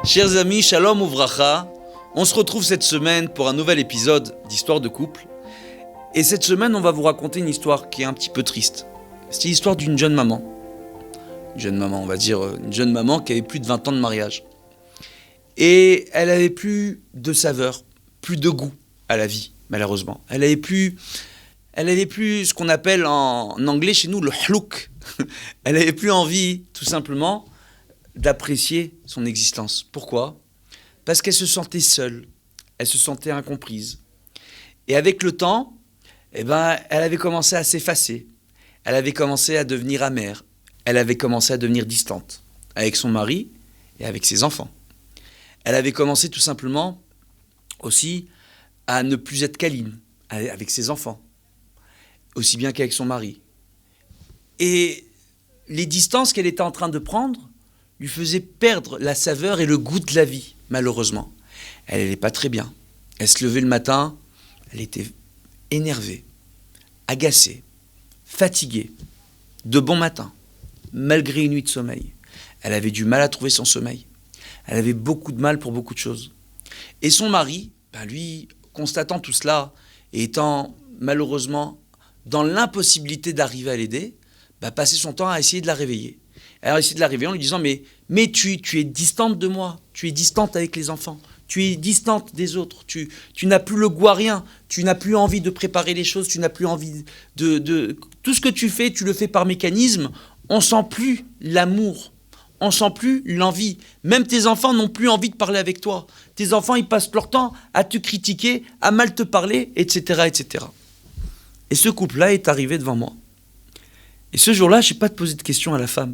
Chers amis, shalom uvracha, on se retrouve cette semaine pour un nouvel épisode d'Histoire de couple. Et cette semaine, on va vous raconter une histoire qui est un petit peu triste. C'est l'histoire d'une jeune maman. Une jeune maman, on va dire une jeune maman qui avait plus de 20 ans de mariage. Et elle avait plus de saveur, plus de goût à la vie, malheureusement. Elle avait plus ce qu'on appelle en anglais chez nous le hlouk. Elle avait plus envie, tout simplement, d'apprécier son existence. Pourquoi ? Parce qu'elle se sentait seule, elle se sentait incomprise. Et avec le temps, elle avait commencé à s'effacer, elle avait commencé à devenir amère, elle avait commencé à devenir distante avec son mari et avec ses enfants. Elle avait commencé tout simplement aussi à ne plus être câline avec ses enfants, aussi bien qu'avec son mari. Et les distances qu'elle était en train de prendre lui faisaient perdre la saveur et le goût de la vie, malheureusement. Elle n'allait pas très bien. Elle se levait le matin, elle était énervée, agacée, fatiguée, de bon matin, malgré une nuit de sommeil. Elle avait du mal à trouver son sommeil. Elle avait beaucoup de mal pour beaucoup de choses. Et son mari, lui, constatant tout cela, et étant malheureusement dans l'impossibilité d'arriver à l'aider, passait son temps à essayer de la réveiller. Alors, essayer de la réveiller en lui disant mais tu es distante de moi, tu es distante avec les enfants, tu es distante des autres, tu n'as plus le goût à rien, tu n'as plus envie de préparer les choses, tu n'as plus envie de... Tout ce que tu fais, tu le fais par mécanisme, on sent plus l'amour, on sent plus l'envie. Même tes enfants n'ont plus envie de parler avec toi. Tes enfants, ils passent leur temps à te critiquer, à mal te parler, etc., etc. Et ce couple-là est arrivé devant moi. Et ce jour-là, je n'ai pas posé de questions à la femme.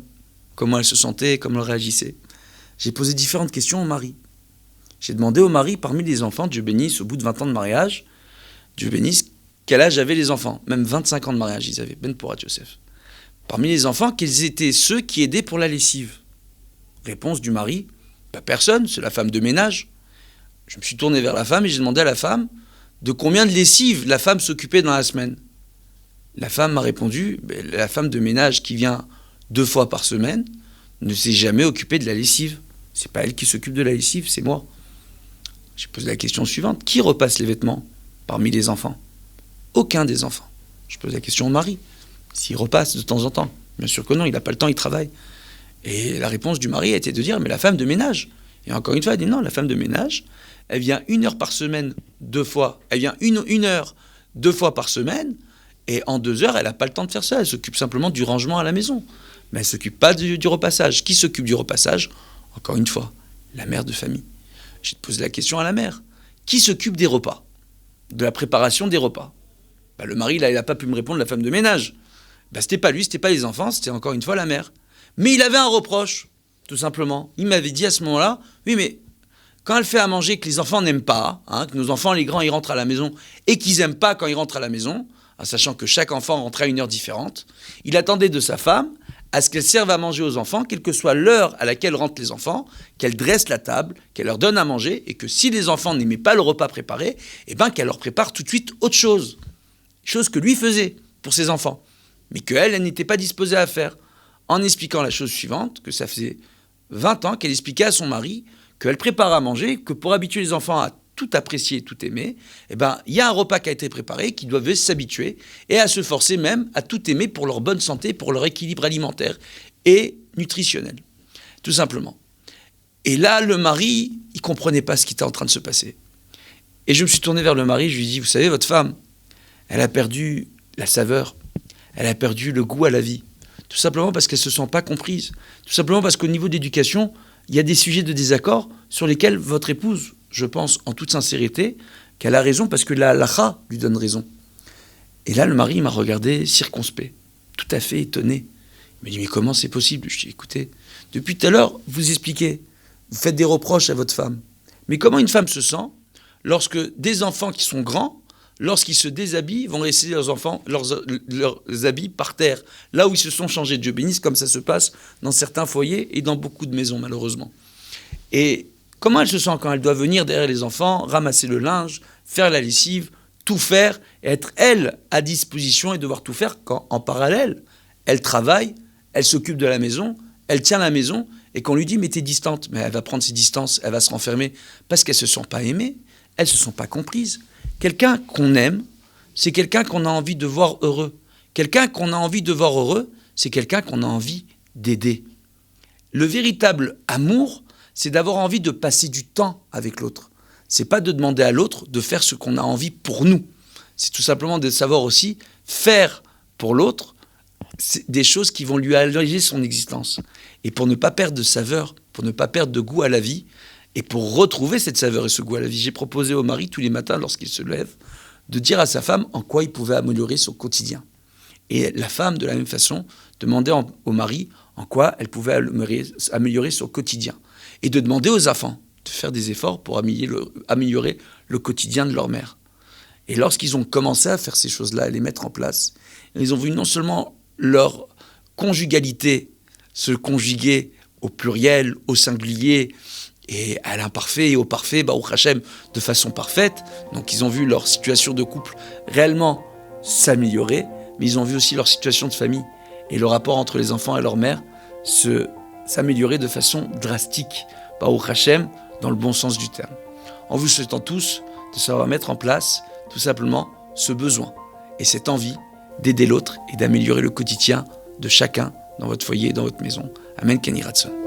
Comment elle se sentait, comment elle réagissait. J'ai posé différentes questions au mari. J'ai demandé au mari, parmi les enfants, Dieu bénisse, au bout de 20 ans de mariage, Dieu bénisse, quel âge avaient les enfants ? Même 25 ans de mariage, ils avaient. Ben Porat Joseph. Parmi les enfants, quels étaient ceux qui aidaient pour la lessive ? Réponse du mari, personne, c'est la femme de ménage. Je me suis tourné vers la femme et j'ai demandé à la femme de combien de lessives la femme s'occupait dans la semaine. La femme m'a répondu, la femme de ménage qui vient 2 fois par semaine ne s'est jamais occupée de la lessive. C'est pas elle qui s'occupe de la lessive, c'est moi. J'ai posé la question suivante. Qui repasse les vêtements parmi les enfants ? Aucun des enfants. Je pose la question au mari. S'il repasse de temps en temps. Bien sûr que non, il n'a pas le temps, il travaille. Et la réponse du mari a été de dire, mais la femme de ménage. Et encore une fois, elle dit non, la femme de ménage, elle vient 1 heure par semaine 2 fois. Elle vient une heure 2 fois par semaine. Et en 2 heures, elle n'a pas le temps de faire ça. Elle s'occupe simplement du rangement à la maison. Mais elle ne s'occupe pas du repassage. Qui s'occupe du repassage ? Encore une fois, la mère de famille. J'ai posé la question à la mère. Qui s'occupe des repas ? De la préparation des repas ? Le mari, là, il n'a pas pu me répondre, la femme de ménage. C'était pas lui, c'était pas les enfants, c'était encore une fois la mère. Mais il avait un reproche, tout simplement. Il m'avait dit à ce moment-là, oui, mais quand elle fait à manger que les enfants n'aiment pas, que nos enfants, les grands, ils rentrent à la maison, et qu'ils n'aiment pas quand ils rentrent à la maison, en sachant que chaque enfant rentrait à une heure différente, il attendait de sa femme à ce qu'elle serve à manger aux enfants, quelle que soit l'heure à laquelle rentrent les enfants, qu'elle dresse la table, qu'elle leur donne à manger, et que si les enfants n'aimaient pas le repas préparé, qu'elle leur prépare tout de suite autre chose. Chose que lui faisait pour ses enfants, mais qu'elle n'était pas disposée à faire, en expliquant la chose suivante, que ça faisait 20 ans qu'elle expliquait à son mari qu'elle prépare à manger, que pour habituer les enfants à tout apprécier, tout aimer, il y a un repas qui a été préparé, qui doivent s'habituer et à se forcer même à tout aimer pour leur bonne santé, pour leur équilibre alimentaire et nutritionnel, tout simplement. Et là, le mari, il comprenait pas ce qui était en train de se passer. Et je me suis tourné vers le mari, je lui ai dit, vous savez, votre femme, elle a perdu la saveur, elle a perdu le goût à la vie, tout simplement parce qu'elle se sent pas comprise, tout simplement parce qu'au niveau d'éducation, il y a des sujets de désaccord sur lesquels votre épouse, je pense en toute sincérité, qu'elle a raison parce que la halakha lui donne raison. Et là, le mari m'a regardé circonspect, tout à fait étonné. Il m'a dit, mais comment c'est possible ? Je lui ai dit, écoutez, depuis tout à l'heure, vous expliquez, vous faites des reproches à votre femme. Mais comment une femme se sent lorsque des enfants qui sont grands, lorsqu'ils se déshabillent, vont laisser leurs habits par terre, là où ils se sont changés, Dieu bénisse, comme ça se passe dans certains foyers et dans beaucoup de maisons, malheureusement. Et comment elle se sent quand elle doit venir derrière les enfants, ramasser le linge, faire la lessive, tout faire, et être, elle, à disposition et devoir tout faire quand, en parallèle, elle travaille, elle s'occupe de la maison, elle tient la maison, et qu'on lui dit mais t'es distante, mais elle va prendre ses distances, elle va se renfermer parce qu'elles ne se sont pas aimées, elles ne se sont pas comprises. Quelqu'un qu'on aime, c'est quelqu'un qu'on a envie de voir heureux. Quelqu'un qu'on a envie de voir heureux, c'est quelqu'un qu'on a envie d'aider. Le véritable amour, c'est d'avoir envie de passer du temps avec l'autre. C'est pas de demander à l'autre de faire ce qu'on a envie pour nous. C'est tout simplement de savoir aussi faire pour l'autre des choses qui vont lui alléger son existence. Et pour ne pas perdre de saveur, pour ne pas perdre de goût à la vie, et pour retrouver cette saveur et ce goût à la vie, j'ai proposé au mari tous les matins, lorsqu'il se lève, de dire à sa femme en quoi il pouvait améliorer son quotidien. Et la femme, de la même façon, demandait au mari en quoi elle pouvait améliorer son quotidien. Et de demander aux enfants de faire des efforts pour améliorer le quotidien de leur mère. Et lorsqu'ils ont commencé à faire ces choses-là, à les mettre en place, ils ont vu non seulement leur conjugalité se conjuguer au pluriel, au singulier, et à l'imparfait et au parfait, Baruch Hashem, de façon parfaite. Donc ils ont vu leur situation de couple réellement s'améliorer, mais ils ont vu aussi leur situation de famille et le rapport entre les enfants et leur mère s'améliorer de façon drastique, Baruch Hashem, dans le bon sens du terme. En vous souhaitant tous de savoir mettre en place tout simplement ce besoin et cette envie d'aider l'autre et d'améliorer le quotidien de chacun dans votre foyer, dans votre maison. Amen, Kenny Ratson.